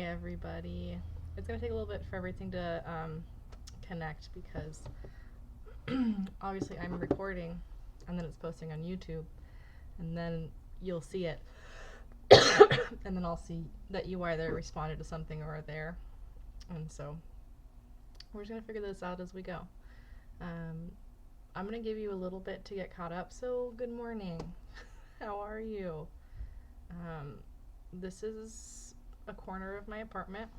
everybody. It's going to take a little bit for everything to connect because obviously I'm recording and then it's posting on YouTube and then you'll see it and then I'll see that you either responded to something or are there. And so we're just going to figure this out as we go. I'm going to give you a little bit to get caught up. So good morning. How are you? This is a corner of my apartment.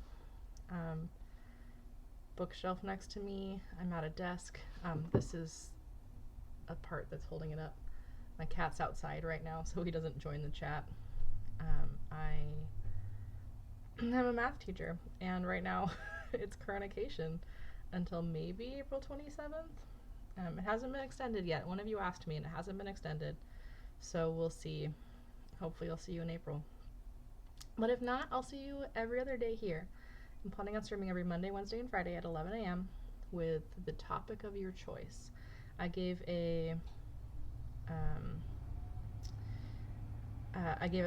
Bookshelf next to me. I'm at a desk. This is a part that's holding it up. My cat's outside right now, so he doesn't join the chat. I am a math teacher, and right now it's Coronacation until maybe April 27th. It hasn't been extended yet. One of you asked me, and it hasn't been extended, so we'll see. Hopefully I'll see you in April. But if not, I'll see you every other day here. I'm planning on streaming every Monday, Wednesday, and Friday at 11 a.m. with the topic of your choice. I gave a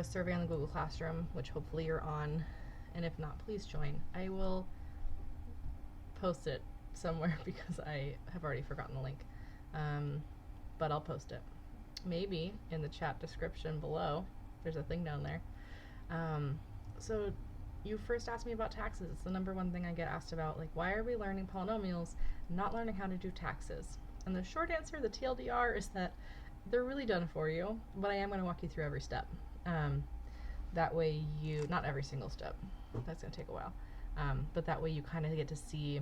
survey on the Google Classroom, which hopefully you're on, and if not, please join. I will post it somewhere because I have already forgotten the link, but I'll post it. Maybe in the chat description below. There's a thing down there. So you first asked me about taxes. It's the #1 thing I get asked about, like, why are we learning polynomials and not learning how to do taxes? And the short answer, the TLDR, is that they're really done for you, but I am going to walk you through every step. That way you, not every single step, that's going to take a while, but that way you kind of get to see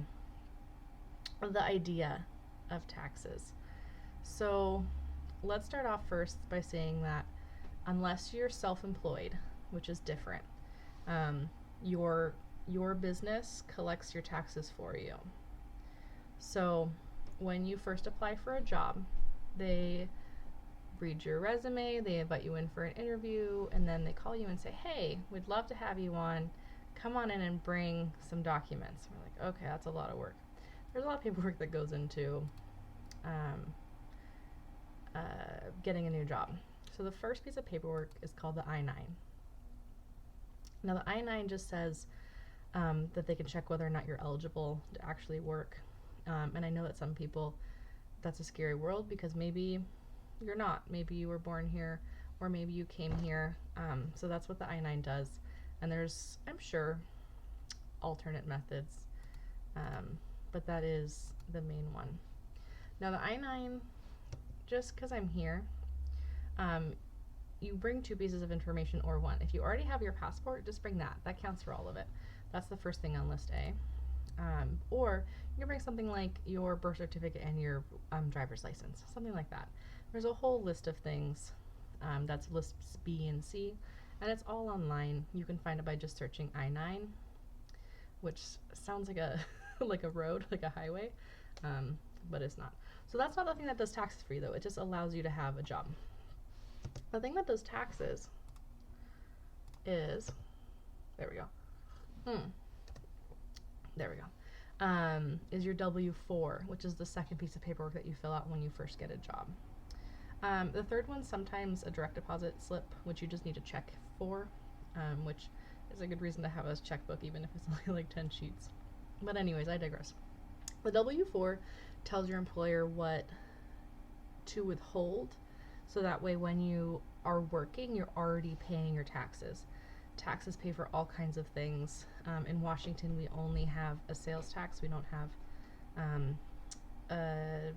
the idea of taxes. So let's start off first by saying that unless you're self-employed, which is different, your business collects your taxes for you. So when you first apply for a job, they read your resume, they invite you in for an interview, and then they call you and say, hey, we'd love to have you on. Come on in and bring some documents. We're like, okay, that's a lot of work. There's a lot of paperwork that goes into getting a new job. So the first piece of paperwork is called the I-9. Now the I-9 just says that they can check whether or not you're eligible to actually work. And I know that some people, that's a scary world because maybe you're not. Maybe you were born here or maybe you came here. So that's what the I-9 does. And there's, I'm sure, alternate methods, but that is the main one. Now the I-9, just because I'm here, you bring 2 pieces of information or 1. If you already have your passport, just bring that. That counts for all of it. That's the first thing on list A. Or you can bring something like your birth certificate and your driver's license, something like that. There's a whole list of things. That's lists B and C, and it's all online. You can find it by just searching I-9, which sounds like a like a road, like a highway, but it's not. So that's not the thing that does taxes for you, though. It just allows you to have a job. The thing that does taxes is, there we go. There we go. Is your W-4, which is the second piece of paperwork that you fill out when you first get a job. The third one's sometimes a direct deposit slip, which you just need to check for, which is a good reason to have a checkbook, even if it's only like 10 sheets. But anyways, I digress. The W-4 tells your employer what to withhold, so that way when you are working, you're already paying your taxes. Taxes pay for all kinds of things. In Washington, we only have a sales tax. We don't have a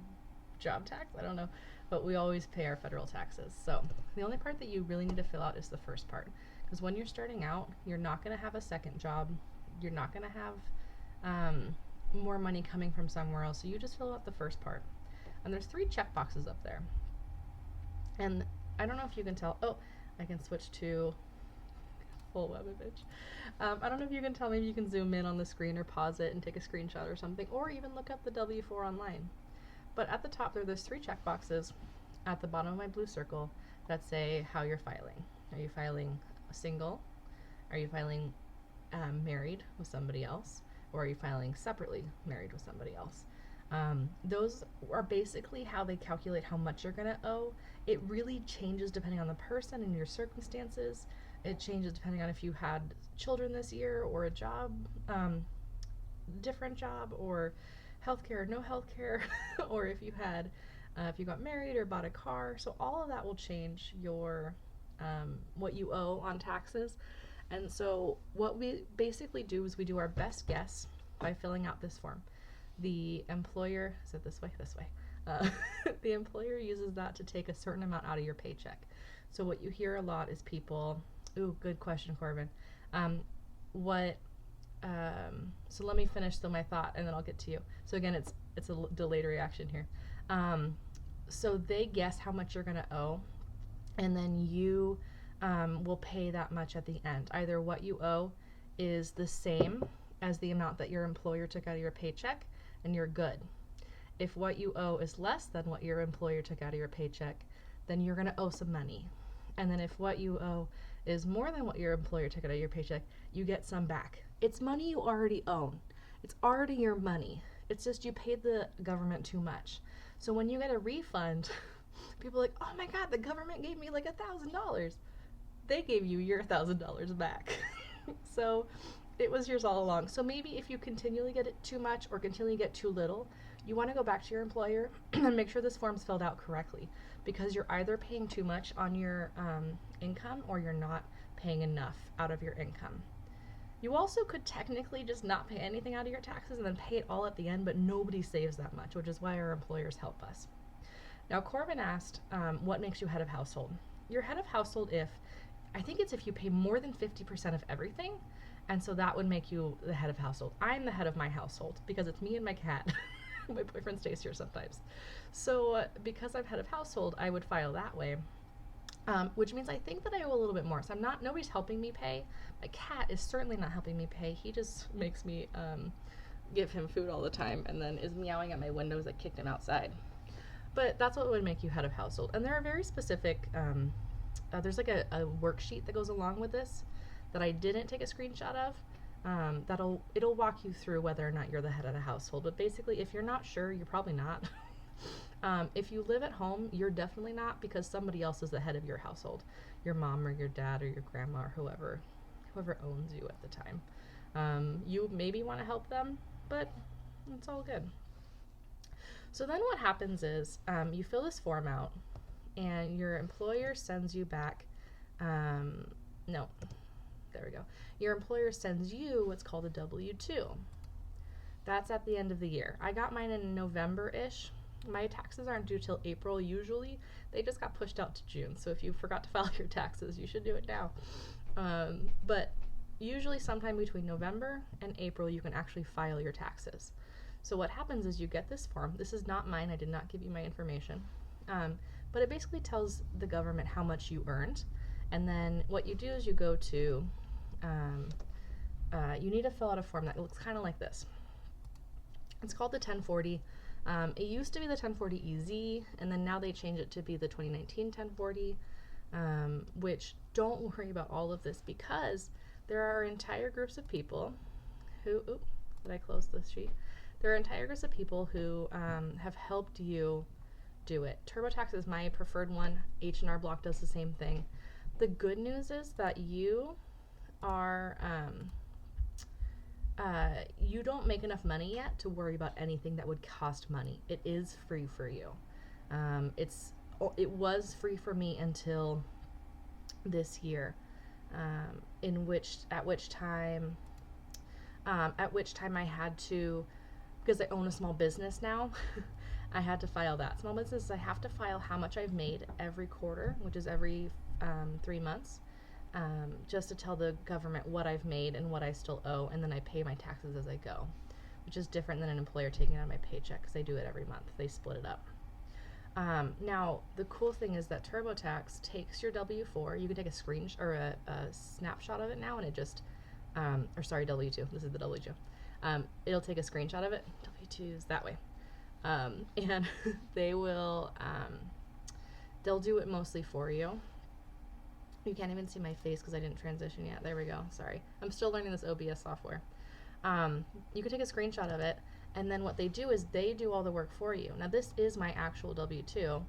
job tax. I don't know. But we always pay our federal taxes. So the only part that you really need to fill out is the first part. Because when you're starting out, you're not going to have a second job. You're not going to have more money coming from somewhere else. So you just fill out the first part. And there's 3 check boxes up there. And I don't know if you can tell. Oh, I can switch to full web image. I don't know if you can tell. Maybe you can zoom in on the screen or pause it and take a screenshot or something, or even look up the W-4 online. But at the top there's 3 check boxes at the bottom of my blue circle that say how you're filing. Are you filing single? Are you filing married with somebody else? Or are you filing separately married with somebody else? Those are basically how they calculate how much you're going to owe. It really changes depending on the person and your circumstances. It changes depending on if you had children this year, or a job, different job, or healthcare or no healthcare, or if you had, if you got married or bought a car. So all of that will change your, what you owe on taxes. And so what we basically do is we do our best guess by filling out this form. The employer, is it this way? This way. The employer uses that to take a certain amount out of your paycheck. So what you hear a lot is people, ooh, good question, Corbin. So let me finish my thought and then I'll get to you. So again, it's a delayed reaction here. So they guess how much you're going to owe, and then you will pay that much at the end. Either what you owe is the same as the amount that your employer took out of your paycheck, and you're good. If what you owe is less than what your employer took out of your paycheck, then you're going to owe some money. And then if what you owe is more than what your employer took out of your paycheck, you get some back. It's money you already own. It's already your money. It's just you paid the government too much. So when you get a refund, people are like, oh my God, the government gave me like $1,000. They gave you your $1,000 back. So it was yours all along. So maybe if you continually get it too much or continually get too little, you want to go back to your employer and make sure this form's filled out correctly, because you're either paying too much on your income or you're not paying enough out of your income. You also could technically just not pay anything out of your taxes and then pay it all at the end, but nobody saves that much, which is why our employers help us. Now, Corbin asked, what makes you head of household? You're head of household if you pay more than 50% of everything, and so that would make you the head of household. I'm the head of my household because it's me and my cat. My boyfriend stays here sometimes. So because I'm head of household, I would file that way, which means I think that I owe a little bit more. So nobody's helping me pay. My cat is certainly not helping me pay. He just makes me give him food all the time and then is meowing at my windows. I kicked him outside. But that's what would make you head of household. And there are very specific, there's like a worksheet that goes along with this that I didn't take a screenshot of. It'll walk you through whether or not you're the head of the household. But basically, if you're not sure, you're probably not. If you live at home, you're definitely not, because somebody else is the head of your household. Your mom or your dad or your grandma or whoever owns you at the time. You maybe want to help them, but it's all good. So then what happens is you fill this form out and your employer sends you back, there we go. Your employer sends you what's called a W-2. That's at the end of the year. I got mine in November-ish. My taxes aren't due till April usually. They just got pushed out to June. So if you forgot to file your taxes, you should do it now. But usually sometime between November and April, you can actually file your taxes. So what happens is you get this form. This is not mine. I did not give you my information. But it basically tells the government how much you earned. And then what you do is you go to, you need to fill out a form that looks kind of like this. It's called the 1040. It used to be the 1040EZ, and then now they change it to be the 2019 1040, which don't worry about all of this, because there are entire groups of people who, did I close this sheet? There are entire groups of people who have helped you do it. Turbotax is my preferred one. H&R Block does the same thing. The good news is that you are, you don't make enough money yet to worry about anything that would cost money. It is free for you. It was free for me until this year, at which time I had to, because I own a small business now, I had to file that. Small business, I have to file how much I've made every quarter, which is every 3 months, just to tell the government what I've made and what I still owe, and then I pay my taxes as I go, which is different than an employer taking it out of my paycheck, because they do it every month. They split it up. Now, the cool thing is that Turbotax takes your W-4. You can take a screenshot or a snapshot of it now, and it just, W-2. This is the W-2. It'll take a screenshot of it. W-2's that way. And they will, they'll do it mostly for you. You can't even see my face because I didn't transition yet. There we go. Sorry. I'm still learning this OBS software. You can take a screenshot of it, and then what they do is they do all the work for you. Now, this is my actual W-2.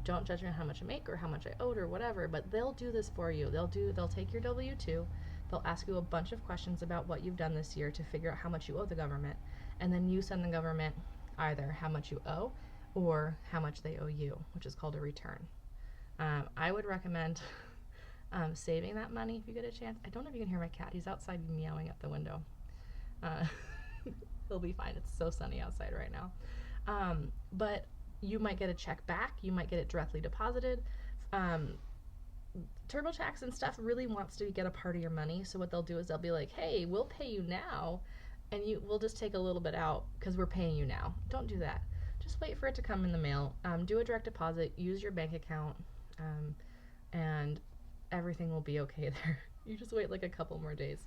Don't judge me on how much I make or how much I owed or whatever, but they'll do this for you. They'll take your W-2, They'll ask you a bunch of questions about what you've done this year to figure out how much you owe the government, and then you send the government either how much you owe or how much they owe you, which is called a return. I would recommend saving that money if you get a chance. I don't know if you can hear my cat. He's outside meowing at the window. He'll be fine. It's so sunny outside right now. But you might get a check back. You might get it directly deposited. TurboTax and stuff really wants to get a part of your money. So what they'll do is they'll be like, hey, we'll pay you now, and we'll just take a little bit out because we're paying you now. Don't do that. Just wait for it to come in the mail. Do a direct deposit. Use your bank account, and everything will be okay there. You just wait like a couple more days.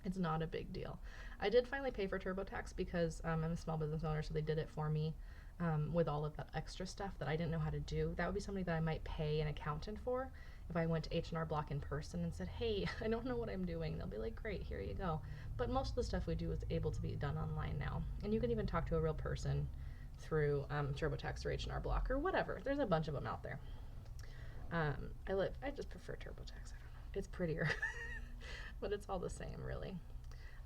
It's not a big deal. I did finally pay for TurboTax because I'm a small business owner, so they did it for me with all of that extra stuff that I didn't know how to do. That would be something that I might pay an accountant for if I went to H&R Block in person and said, hey, I don't know what I'm doing. They'll be like, great, here you go. But most of the stuff we do is able to be done online now. And you can even talk to a real person through TurboTax or H&R Block or whatever. There's a bunch of them out there. I just prefer TurboTax. I don't know. It's prettier. But it's all the same, really.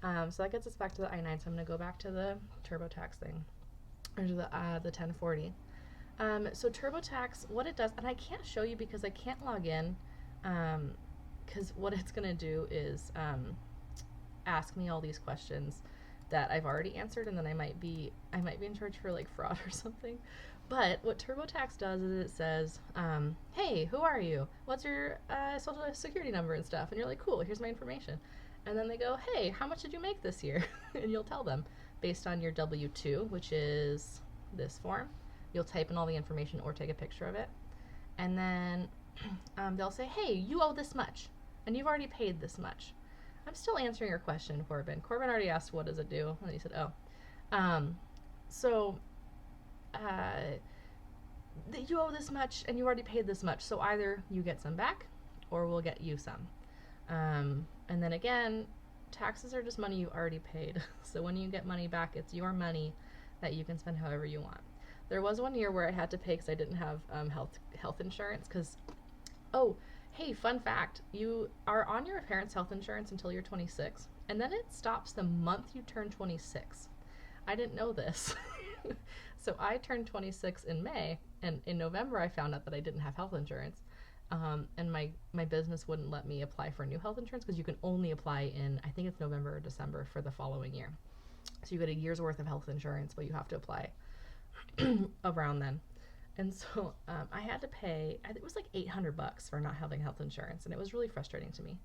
So that gets us back to the I-9. So I'm going to go back to the TurboTax thing, or to the 1040. So TurboTax, what it does, and I can't show you because I can't log in, because what it's going to do is ask me all these questions that I've already answered, and then I might be in charge for like fraud or something. But what TurboTax does is it says, hey, who are you? What's your social security number and stuff? And you're like, cool, here's my information. And then they go, hey, how much did you make this year? And you'll tell them based on your W-2, which is this form. You'll type in all the information or take a picture of it. And then they'll say, hey, you owe this much, and you've already paid this much. I'm still answering your question, Corbin. Corbin already asked, what does it do? And he said, oh. You owe this much, and you already paid this much. So either you get some back, or we'll get you some. And then again, taxes are just money you already paid. So when you get money back, it's your money that you can spend however you want. There was one year where I had to pay because I didn't have health insurance. Because, oh, hey, fun fact, you are on your parents' health insurance until you're 26, and then it stops the month you turn 26. I didn't know this. So I turned 26 in May, and in November I found out that I didn't have health insurance. And my business wouldn't let me apply for new health insurance because you can only apply in, I think it's November or December for the following year. So you get a year's worth of health insurance, but you have to apply around then. And so I had to pay, I think it was like $800 for not having health insurance, and it was really frustrating to me,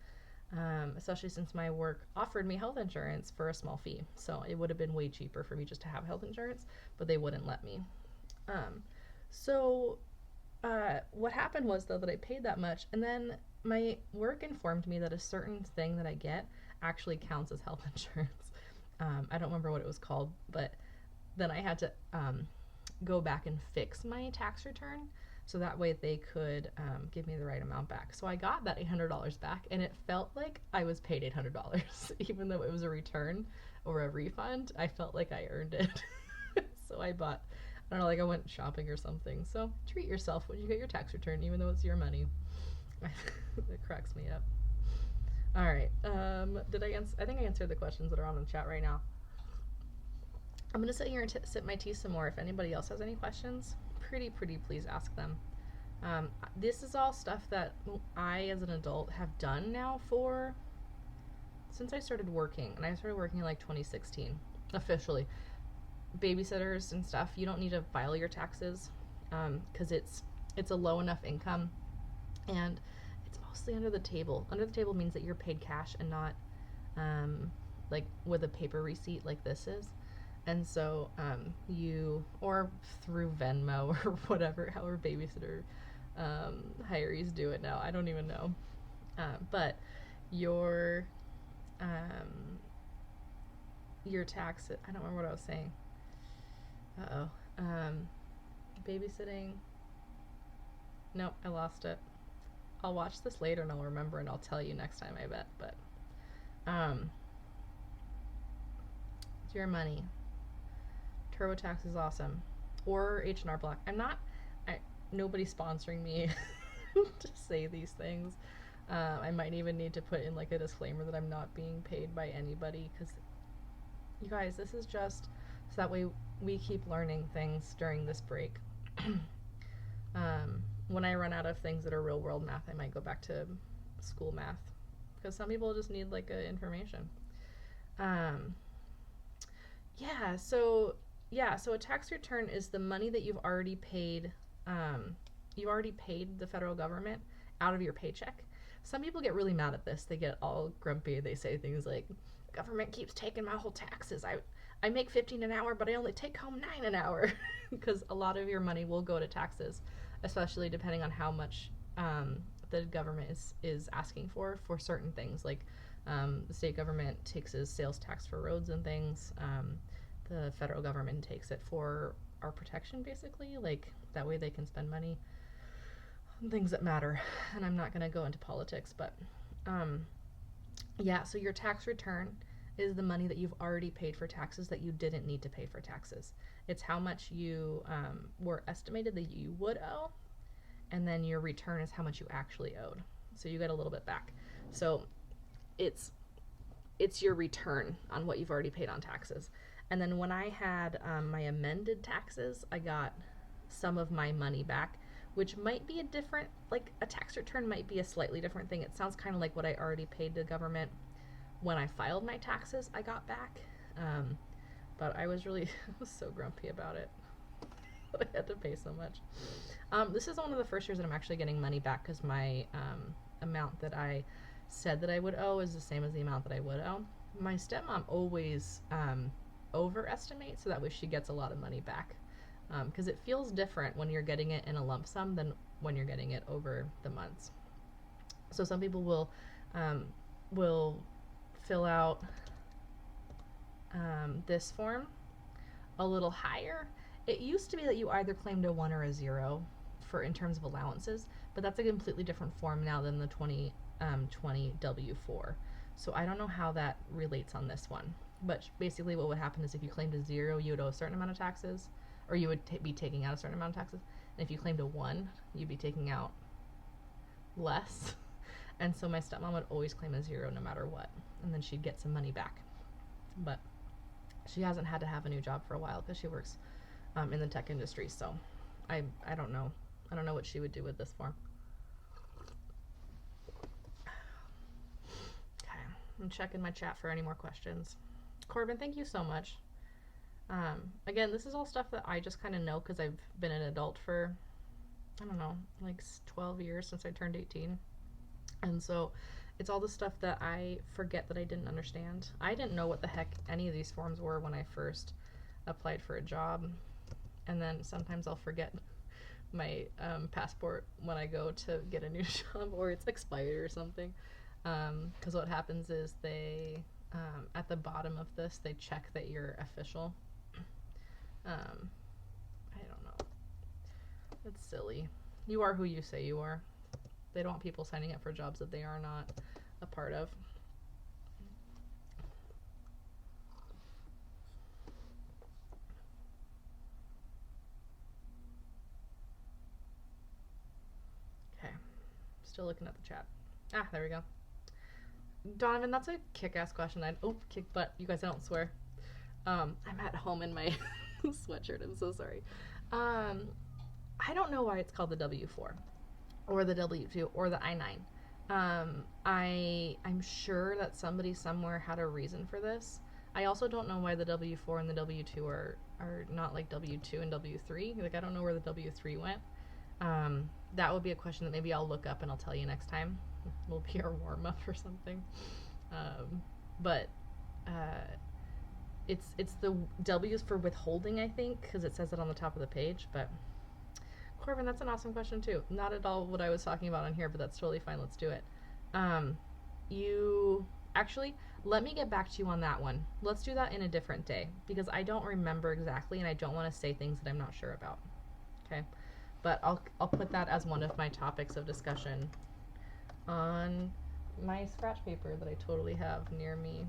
especially since my work offered me health insurance for a small fee. So it would have been way cheaper for me just to have health insurance, but they wouldn't let me. What happened was, though, that I paid that much, and then my work informed me that a certain thing that I get actually counts as health insurance. I don't remember what it was called, but then I had to go back and fix my tax return so that way they could give me the right amount back. So I got that $800 back, and it felt like I was paid $800. Even though it was a return or a refund, I felt like I earned it. So I bought, I don't know, like I went shopping or something. So treat yourself when you get your tax return, even though it's your money. It cracks me up. All right. I think I answered the questions that are on the chat right now. I'm going to sit here and sip my tea some more. If anybody else has any questions, pretty please ask them. This is all stuff that I, as an adult, have done now since I started working. And I started working in like 2016, officially. Babysitters and stuff, you don't need to file your taxes because it's a low enough income, and it's mostly under the table. Under the table means that you're paid cash and not like with a paper receipt like this is. And so or through Venmo or whatever, however babysitter hirees do it now. I don't even know. But your tax, I don't remember what I was saying. Babysitting. Nope, I lost it. I'll watch this later and I'll remember and I'll tell you next time, I bet. But it's your money. TurboTax is awesome. Or H&R Block. Nobody's sponsoring me to say these things. I might even need to put in like a disclaimer that I'm not being paid by anybody, because you guys, this is just so that way we keep learning things during this break. When I run out of things that are real world math, I might go back to school math, because some people just need like information. So a tax return is the money that you've already paid. You already paid the federal government out of your paycheck. Some people get really mad at this. They get all grumpy. They say things like, government keeps taking my whole taxes. I make $15 an hour, but I only take home $9 an hour. Because a lot of your money will go to taxes, especially depending on how much the government is asking for certain things. Like the state government takes as sales tax for roads and things. The federal government takes it for our protection, basically. Like, that way they can spend money on things that matter. And I'm not going to go into politics, but so your tax return is the money that you've already paid for taxes that you didn't need to pay for taxes. It's how much you were estimated that you would owe, and then your return is how much you actually owed. So you get a little bit back. So it's your return on what you've already paid on taxes. And then when I had my amended taxes, I got some of my money back, which might be a different, like a tax return might be a slightly different thing. It sounds kind of like what I already paid the government when I filed my taxes, I got back. But I was so grumpy about it. I had to pay so much. This is one of the first years that I'm actually getting money back, because my amount that I said that I would owe is the same as the amount that I would owe. My stepmom always overestimates, so that way she gets a lot of money back. Because it feels different when you're getting it in a lump sum than when you're getting it over the months. So some people will fill out this form a little higher. It used to be that you either claimed a 1 or a 0 in terms of allowances, but that's a completely different form now than the 2020 W4. So I don't know how that relates on this one, but basically what would happen is if you claimed a 0, you would owe a certain amount of taxes, or you would be taking out a certain amount of taxes, and if you claimed a 1, you'd be taking out less. And so my stepmom would always claim a 0 no matter what, and then she'd get some money back. But she hasn't had to have a new job for a while because she works in the tech industry, so I don't know. I don't know what she would do with this form. Okay, I'm checking my chat for any more questions. Corbin, thank you so much. Again, this is all stuff that I just kind of know because I've been an adult for, I don't know, like 12 years since I turned 18. And so it's all the stuff that I forget that I didn't understand. I didn't know what the heck any of these forms were when I first applied for a job. And then sometimes I'll forget my passport when I go to get a new job, or it's expired or something. Because what happens is they, at the bottom of this, they check that you're official. I don't know. It's silly. You are who you say you are. They don't want people signing up for jobs that they are not a part of. Okay. Still looking at the chat. Ah, there we go. Donovan, that's a kick-ass question. Kick butt. You guys, I don't swear. I'm at home in my sweatshirt. I'm so sorry. I don't know why it's called the W4 or the W2 or the I-9. I'm sure that somebody somewhere had a reason for this. I also don't know why the W4 and the W2 are not like W2 and W3. Like, I don't know where the W3 went. That would be a question that maybe I'll look up and I'll tell you next time. Will be our warm-up or something. It's the W's for withholding, I think, because it says it on the top of the page. But Corbin, that's an awesome question too. Not at all what I was talking about on here, but that's totally fine. Let's do it. You actually, let me get back to you on that one. Let's do that in a different day, because I don't remember exactly, and I don't want to say things that I'm not sure about. Okay, but I'll put that as one of my topics of discussion on my scratch paper that I totally have near me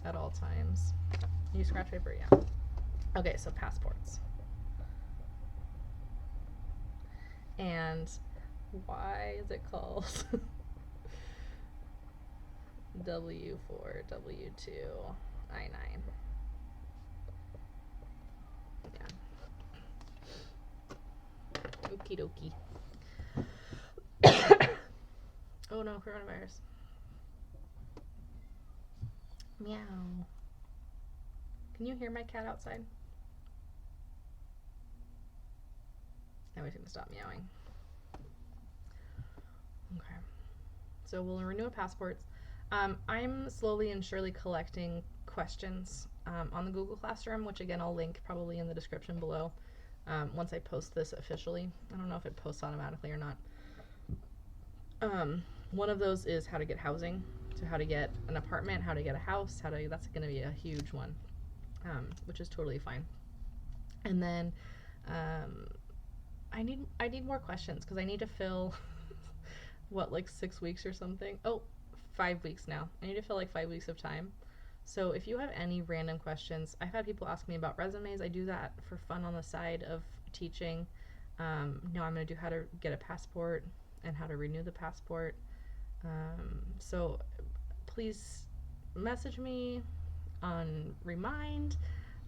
at all times. You scratch paper? Yeah. Okay, so passports. And why is it called W4, W2, I9. Yeah. Okie dokie. Oh no, coronavirus. Meow. Can you hear my cat outside? Now he's gonna stop meowing. Okay. So we'll renew our passports. I'm slowly and surely collecting questions on the Google Classroom, which again I'll link probably in the description below once I post this officially. I don't know if it posts automatically or not. One of those is how to get housing, so how to get an apartment, how to get a house, that's going to be a huge one, which is totally fine. And then I need more questions because I need to fill what, like 6 weeks or something? Oh, 5 weeks now. I need to fill like 5 weeks of time. So if you have any random questions, I've had people ask me about resumes. I do that for fun on the side of teaching. Now I'm going to do how to get a passport and how to renew the passport. So please message me on Remind.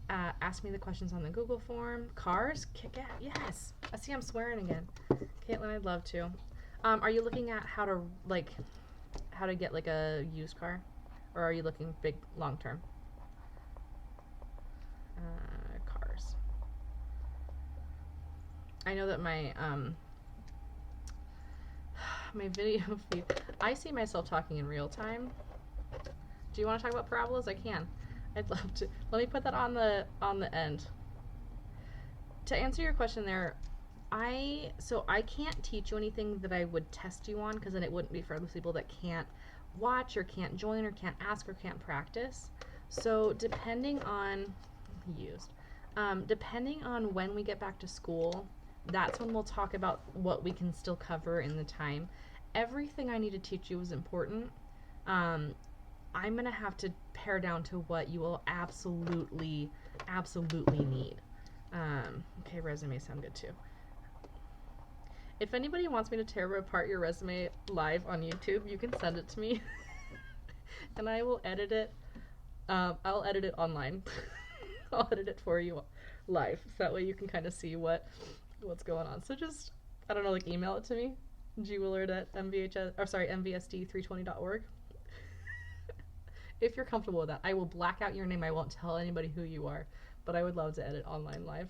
Ask me the questions on the Google form. Cars? Kick ass. Yes. I see I'm swearing again. Caitlin, I'd love to. Are you looking at how to get like a used car? Or are you looking big long term? Cars. I know that my my video feed, I see myself talking in real time. Do you want to talk about parabolas? I can. I'd love to. Let me put that on the end. To answer your question there, I can't teach you anything that I would test you on, because then it wouldn't be for those people that can't watch or can't join or can't ask or can't practice. So depending on when we get back to school, that's when we'll talk about what we can still cover in the time. Everything I need to teach you is important. I'm going to have to pare down to what you will absolutely need. Okay, resumes sound good too. If anybody wants me to tear apart your resume live on YouTube, you can send it to me. And I will edit it. I'll edit it online. I'll edit it for you live. So that way you can kind of see what's going on. So just, I don't know, like email it to me. gwillard@mvsd320.org. If you're comfortable with that. I will black out your name. I won't tell anybody who you are. But I would love to edit online live.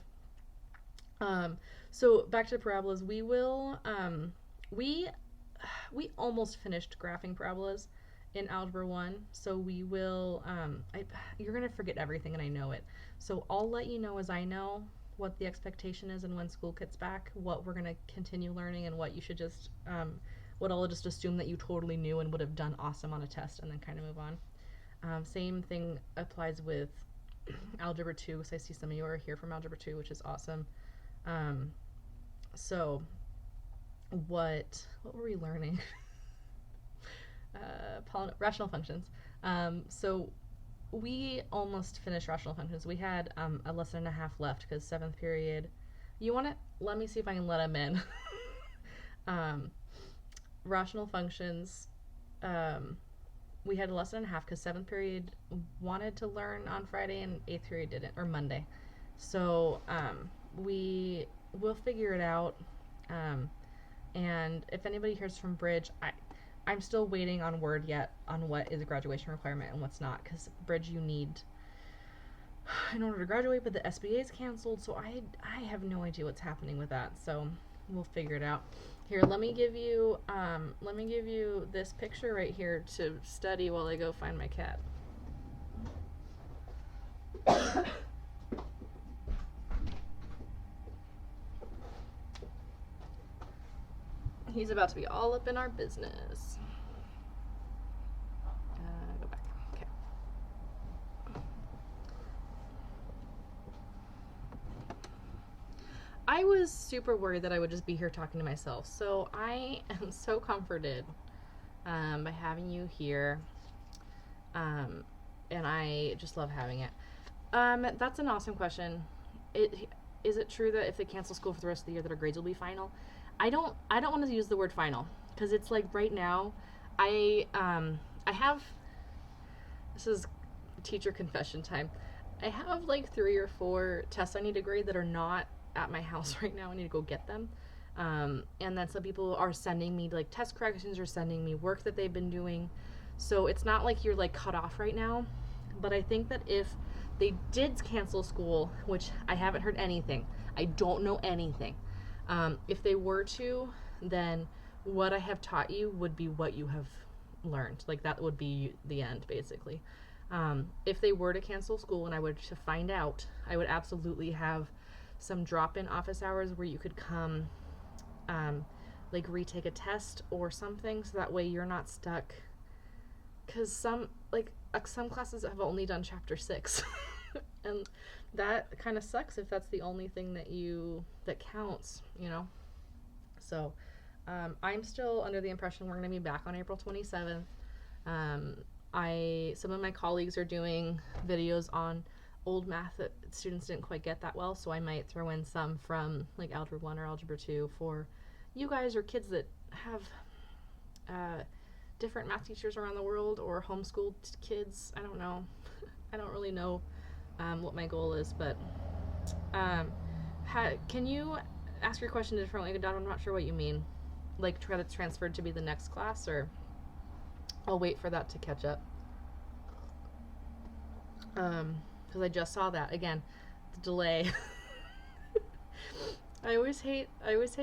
So back to parabolas, we will, we almost finished graphing parabolas in Algebra 1, so we will, you're going to forget everything, and I know it. So I'll let you know as I know what the expectation is and when school gets back, what we're going to continue learning, and what you should just, what I'll just assume that you totally knew and would have done awesome on a test, and then kind of move on. Same thing applies with Algebra 2, because I see some of you are here from Algebra 2, which is awesome. So what were we learning? Rational functions. So we almost finished rational functions. We had a lesson and a half left because 7th period. You want to let me see if I can let them in. Rational functions. We had a lesson and a half because 7th period wanted to learn on Friday and 8th period didn't, or Monday. So we'll figure it out. And if anybody hears from Bridge, I'm still waiting on word yet on what is a graduation requirement and what's not, because Bridge you need in order to graduate, but the SBA is canceled, so I have no idea what's happening with that. So we'll figure it out. Here, let me give you this picture right here to study while I go find my cat. He's about to be all up in our business. Go back. Okay. I was super worried that I would just be here talking to myself, so I am so comforted by having you here, and I just love having it. That's an awesome question. Is it true that if they cancel school for the rest of the year that our grades will be final? I don't want to use the word final, because it's like right now I have This is teacher confession time. I have like 3 or 4 tests I need to grade that are not at my house right now. I need to go get them. And then some people are sending me like test corrections or sending me work that they've been doing. So it's not like you're like cut off right now. But I think that if they did cancel school, which I haven't heard anything, I don't know anything. If they were to, then what I have taught you would be what you have learned. Like that would be the end, basically. If they were to cancel school and I were to find out, I would absolutely have some drop-in office hours where you could come, like retake a test or something, so that way you're not stuck. Because some classes have only done chapter 6, and that kind of sucks if that's the only thing that counts, you know. So I'm still under the impression we're going to be back on April 27th. Some of my colleagues are doing videos on old math that students didn't quite get that well, so I might throw in some from like Algebra 1 or Algebra 2 for you guys or kids that have different math teachers around the world, or homeschooled kids. I don't know. I don't really know what my goal is, but can you ask your question differently, Dad? I'm not sure what you mean. Like try to transfer to be the next class, or I'll wait for that to catch up. Because I just saw that again, the delay. I always hate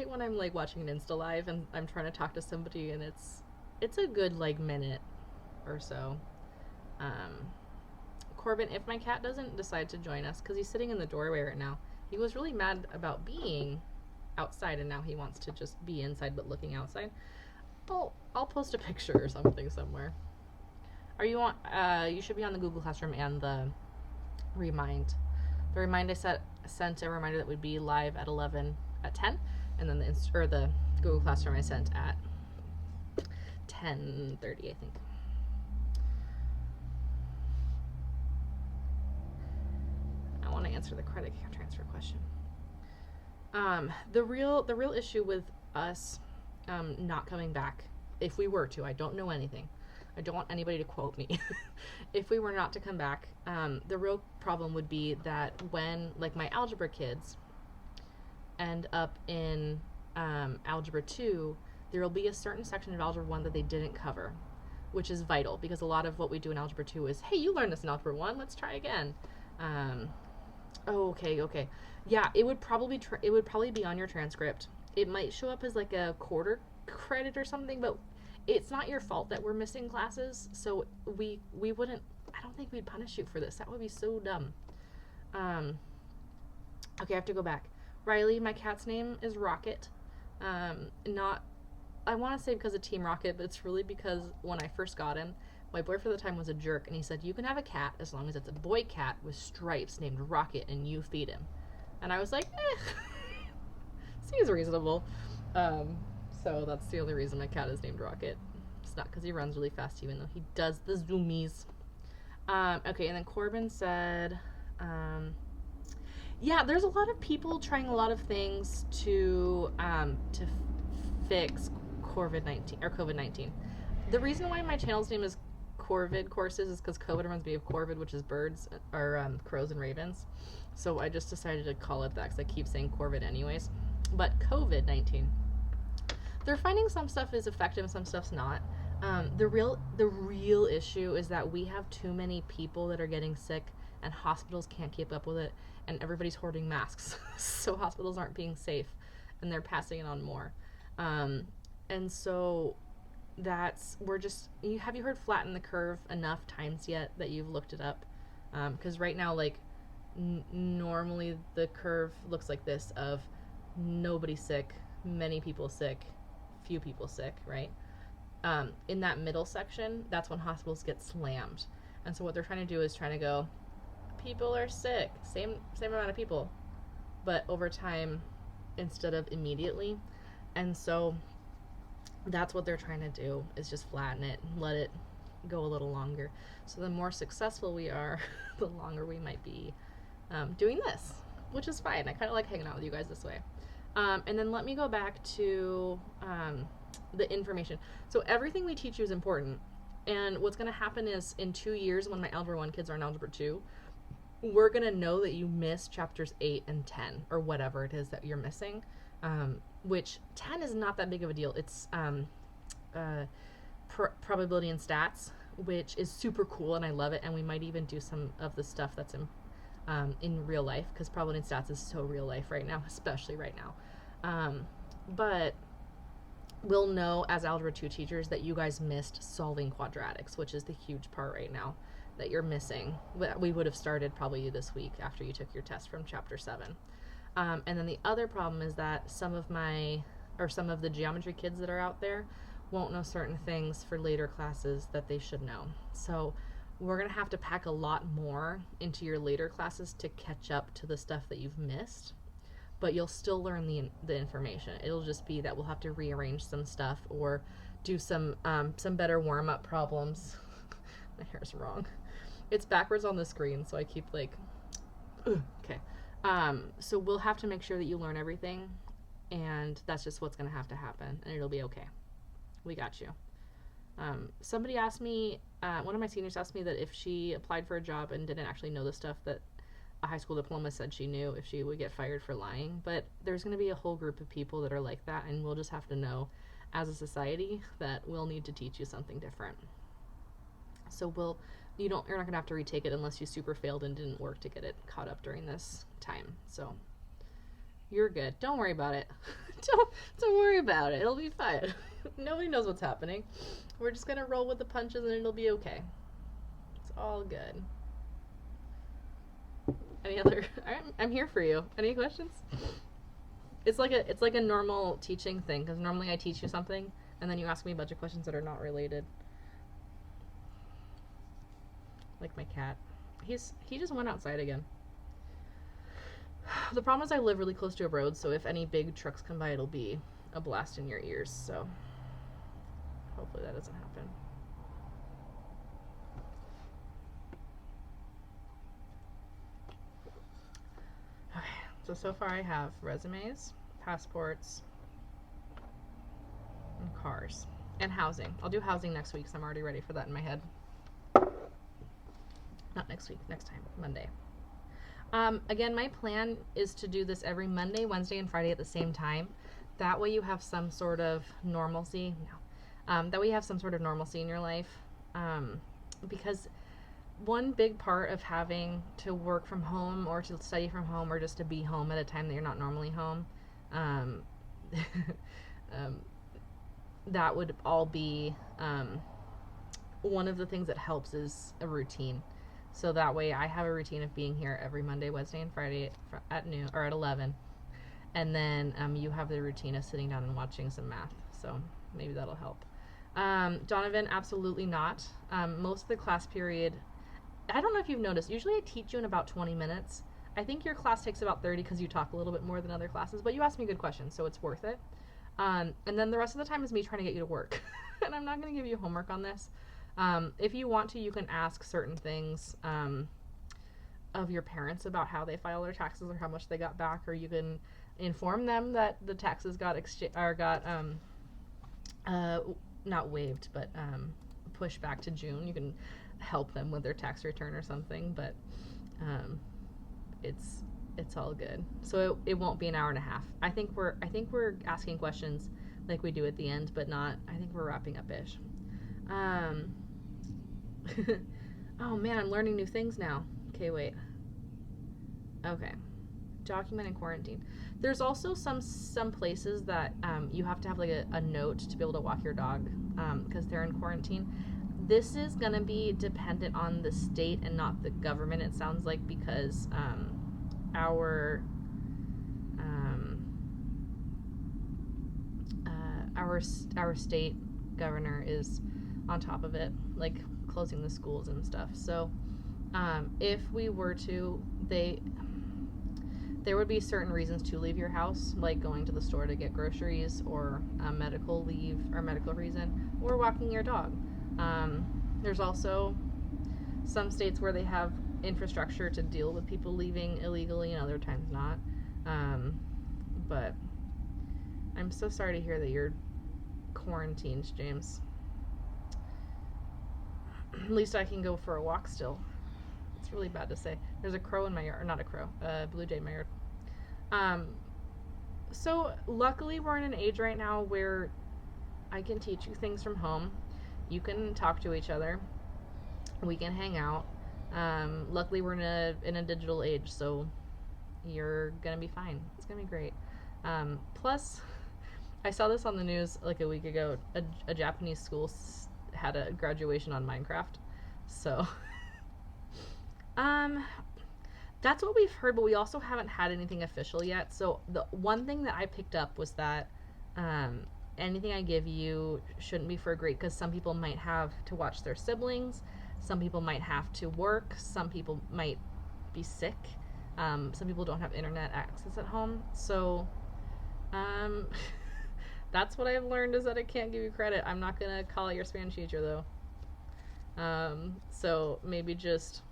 when I'm like watching an Insta Live and I'm trying to talk to somebody and it's a good like minute or so. Corbin, if my cat doesn't decide to join us, because he's sitting in the doorway right now, he was really mad about being outside and now he wants to just be inside but looking outside. I'll post a picture or something somewhere. Are you on? You should be on the Google Classroom and the Remind. The Remind I sent a reminder that would be live at 10, and then the Google Classroom I sent at 10:30, I think. I want to answer the credit transfer question. The real issue with us not coming back, if we were to, I don't know anything. I don't want anybody to quote me. If we were not to come back, the real problem would be that when, like, my algebra kids end up in Algebra 2, there will be a certain section of Algebra 1 that they didn't cover, which is vital, because a lot of what we do in Algebra 2 is, hey, you learned this in Algebra 1, let's try again. Okay. Yeah, it would probably be on your transcript. It might show up as like a quarter credit or something, but it's not your fault that we're missing classes, so we wouldn't, I don't think we'd punish you for this. That would be so dumb. Okay, I have to go back. Riley, my cat's name is Rocket. I want to say because of Team Rocket, but it's really because when I first got him, my boyfriend at the time was a jerk, and he said, you can have a cat as long as it's a boy cat with stripes named Rocket and you feed him. And I was like, seems reasonable. So that's the only reason my cat is named Rocket. It's not because he runs really fast, even though he does the zoomies. Okay, and then Corbin said, yeah, there's a lot of people trying a lot of things to fix COVID-19. The reason why my channel's name is Corvid Courses is because COVID reminds me of Corvid, which is birds, or crows and ravens. So I just decided to call it that because I keep saying Corvid anyways. But COVID-19. They're finding some stuff is effective and some stuff's not. The real issue is that we have too many people that are getting sick and hospitals can't keep up with it, and everybody's hoarding masks. So hospitals aren't being safe and they're passing it on more. And so have you heard flatten the curve enough times yet that you've looked it up? Because right now, like, normally the curve looks like this of nobody sick, many people sick, few people sick, right? In that middle section, that's when hospitals get slammed. And so what they're trying to do is trying to go, people are sick, same amount of people, but over time instead of immediately. And so that's what they're trying to do, is just flatten it and let it go a little longer. So the more successful we are, the longer we might be doing this, which is fine. I kind of like hanging out with you guys this way. And then let me go back to the information. So everything we teach you is important. And what's going to happen is in 2 years, when my Algebra 1 kids are in Algebra 2, we're going to know that you missed chapters 8 and 10, or whatever it is that you're missing, which 10 is not that big of a deal. It's probability and stats, which is super cool, and I love it, and we might even do some of the stuff that's in real life, because probability and stats is so real life right now, especially right now. But we'll know as Algebra 2 teachers that you guys missed solving quadratics, which is the huge part right now that you're missing. We would have started probably this week after you took your test from chapter 7. And then the other problem is that some of the geometry kids that are out there won't know certain things for later classes that they should know. So we're going to have to pack a lot more into your later classes to catch up to the stuff that you've missed. But you'll still learn the information. It'll just be that we'll have to rearrange some stuff or do some better warm-up problems. My hair's wrong. It's backwards on the screen, so I keep like, ugh. Okay. So we'll have to make sure that you learn everything, and that's just what's going to happen, and it'll be okay. We got you. Somebody asked me, one of my seniors asked me that if she applied for a job and didn't actually know the stuff that a high school diploma said she knew, if she would get fired for lying. But there's going to be a whole group of people that are like that, and we'll just have to know as a society that we'll need to teach you something different. So you're not going to have to retake it unless you super failed and didn't work to get it caught up during this time. So you're good. Don't worry about it. Don't worry about it. It'll be fine. Nobody knows what's happening. We're just going to roll with the punches and it'll be okay. It's all good. Any other? I'm here for you. Any questions? It's like a normal teaching thing, because normally I teach you something and then you ask me a bunch of questions that are not related. Like my cat. He just went outside again. The problem is I live really close to a road, so if any big trucks come by, it'll be a blast in your ears, so hopefully that doesn't happen. Okay, so far I have resumes, passports, and cars, and housing. I'll do housing next week, so I'm already ready for that in my head. Not next week, next time, Monday. Again, my plan is to do this every Monday, Wednesday, and Friday at the same time. That way you have some sort of normalcy. That way you have some sort of normalcy in your life. Because one big part of having to work from home or to study from home or just to be home at a time that you're not normally home, that would all be one of the things that helps is a routine. So that way I have a routine of being here every Monday, Wednesday, and Friday at noon or at 11. And then you have the routine of sitting down and watching some math. So maybe that'll help. Donovan, absolutely not. Most of the class period, I don't know if you've noticed, usually I teach you in about 20 minutes. I think your class takes about 30 because you talk a little bit more than other classes, but you ask me good questions, so it's worth it. And then the rest of the time is me trying to get you to work. And I'm not going to give you homework on this. If you want to, you can ask certain things of your parents about how they file their taxes or how much they got back, or you can inform them that the taxes got not waived, but pushed back to June. You can help them with their tax return or something, but it's all good. So it won't be an hour and a half. I think we're asking questions like we do at the end, but not. I think we're wrapping up ish. Oh man, I'm learning new things now. Okay, wait. Okay. Document and quarantine. There's also some places that you have to have like a note to be able to walk your dog because they're in quarantine. This is going to be dependent on the state and not the government, it sounds like, because our state governor is on top of it, like closing the schools and stuff. So if we were to, there would be certain reasons to leave your house, like going to the store to get groceries, or medical leave or medical reason, or walking your dog. There's also some states where they have infrastructure to deal with people leaving illegally, and other times not. But I'm so sorry to hear that you're quarantined, James. At least I can go for a walk still. It's really bad to say. There's a crow in my yard, or not a crow, a blue jay in my yard. So luckily we're in an age right now where I can teach you things from home. You can talk to each other. We can hang out. Luckily we're in a digital age, so you're gonna be fine. It's gonna be great. Plus, I saw this on the news like a week ago. A Japanese school had a graduation on Minecraft. So, that's what we've heard, but we also haven't had anything official yet. So the one thing that I picked up was that anything I give you shouldn't be for a grade, because some people might have to watch their siblings, some people might have to work, some people might be sick, some people don't have internet access at home. So that's what I've learned, is that I can't give you credit. I'm not gonna call out your Spanish teacher though. So maybe just,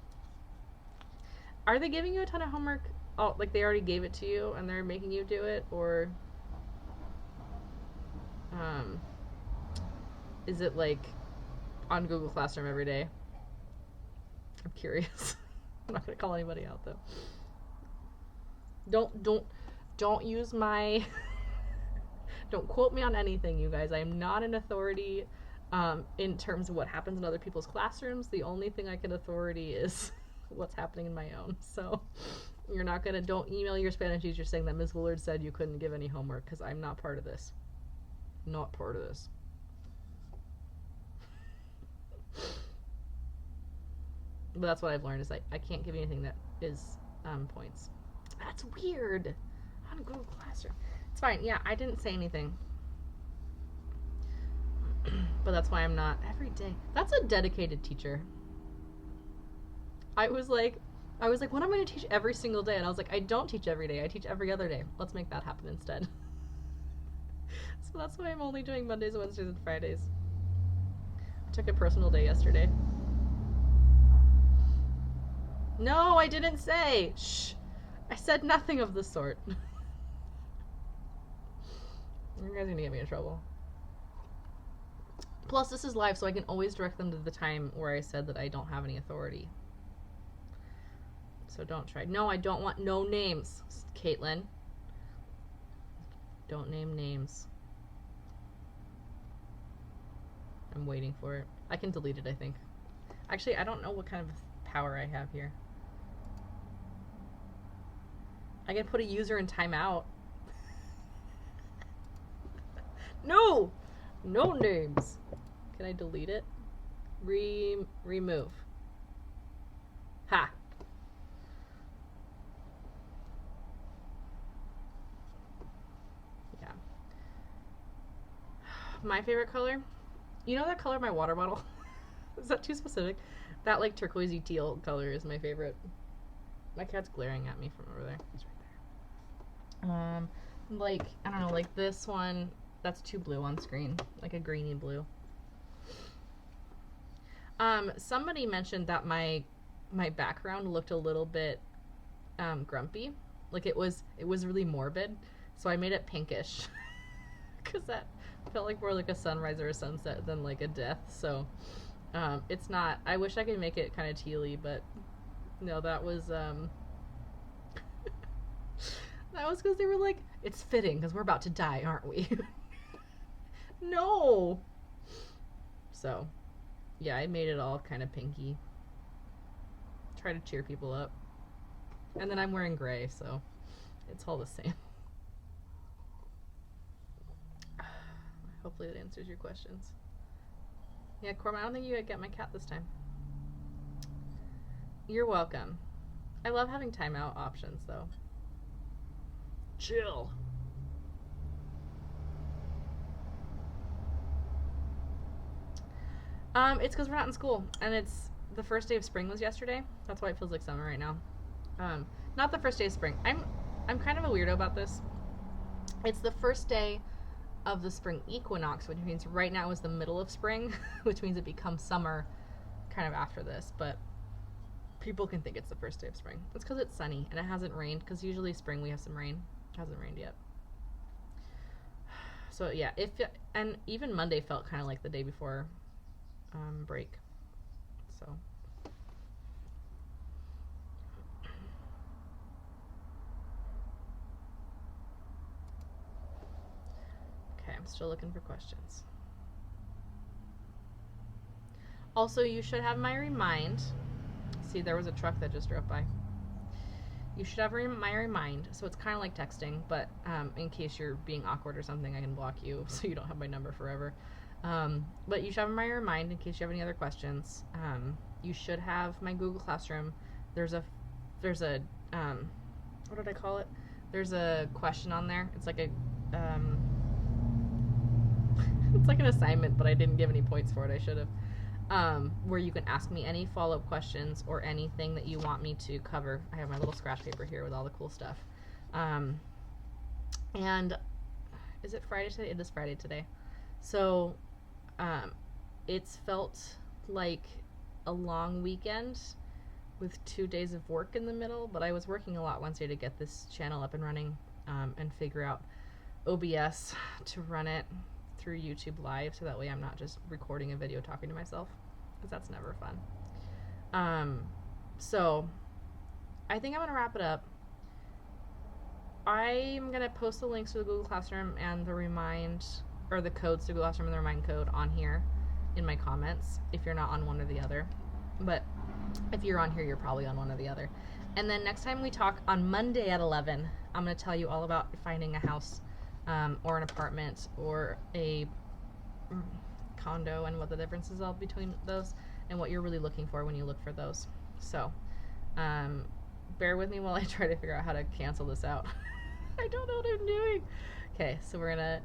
are they giving you a ton of homework? Oh, like they already gave it to you and they're making you do it, or is it like on Google Classroom every day? I'm curious. I'm not gonna call anybody out though. Don't use my don't quote me on anything, you guys. I am not an authority in terms of what happens in other people's classrooms. The only thing I can authority is what's happening in my own. So you're not gonna, don't email your Spanish teacher saying that Ms. Willard said you couldn't give any homework, because I'm not part of this. Not part of this. But that's what I've learned, is I can't give you anything that is points. That's weird. On Google Classroom. It's fine. Yeah, I didn't say anything. But that's why I'm not every day. That's a dedicated teacher. I was like, what am I going to teach every single day? And I was like, I don't teach every day. I teach every other day. Let's make that happen instead. So that's why I'm only doing Mondays, Wednesdays, and Fridays. I took a personal day yesterday. No, I didn't say. Shh. I said nothing of the sort. You guys are going to get me in trouble. Plus, this is live, so I can always direct them to the time where I said that I don't have any authority. So don't try. No, I don't want no names, Caitlin. Don't name names. I'm waiting for it. I can delete it, I think. Actually, I don't know what kind of power I have here. I can put a user in timeout. No! No names. Can I delete it? Remove. Ha! Yeah. My favorite color? You know that color of my water bottle? Is that too specific? That like turquoisey teal color is my favorite. My cat's glaring at me from over there. He's right there. Like, I don't know, like this one, that's too blue on screen. Like a greeny blue. Somebody mentioned that my background looked a little bit grumpy. Like it was really morbid. So I made it pinkish. Cause that felt like more like a sunrise or a sunset than like a death. So it's not, I wish I could make it kind of tealy, but no, that was that was because they were like, it's fitting because we're about to die, aren't we? No. So yeah, I made it all kind of pinky. Try to cheer people up. And then I'm wearing gray, so it's all the same. Hopefully that answers your questions. Yeah, Corma, I don't think you get my cat this time. You're welcome. I love having timeout options, though. Chill. It's because we're not in school, and it's the first day of spring was yesterday. That's why it feels like summer right now. Not the first day of spring. I'm kind of a weirdo about this. It's the first day of the spring equinox, which means right now is the middle of spring, which means it becomes summer kind of after this, but people can think it's the first day of spring. It's because it's sunny and it hasn't rained, because usually spring we have some rain. It hasn't rained yet. So yeah, and even Monday felt kind of like the day before break. So. Okay, I'm still looking for questions. Also, you should have my remind. See, there was a truck that just drove by. You should have my remind, so it's kind of like texting, but in case you're being awkward or something, I can block you so you don't have my number forever. But you should have my remind in case you have any other questions. You should have my Google Classroom. There's a what did I call it? There's a question on there. It's like a it's like an assignment, but I didn't give any points for it. I should have. Where you can ask me any follow-up questions or anything that you want me to cover. I have my little scratch paper here with all the cool stuff. And is it Friday today? It is Friday today. So it's felt like a long weekend with 2 days of work in the middle, but I was working a lot Wednesday to get this channel up and running and figure out OBS to run it through YouTube Live, so that way I'm not just recording a video talking to myself, because that's never fun. So I think I'm going to wrap it up. I'm going to post the links to the Google Classroom and the remind, or the codes to Google Classroom and the remind code on here in my comments if you're not on one or the other. But if you're on here, you're probably on one or the other. And then next time we talk on Monday at 11, I'm going to tell you all about finding a house or an apartment or a condo and what the differences are between those and what you're really looking for when you look for those. So bear with me while I try to figure out how to cancel this out. I don't know what I'm doing. Okay, so we're gonna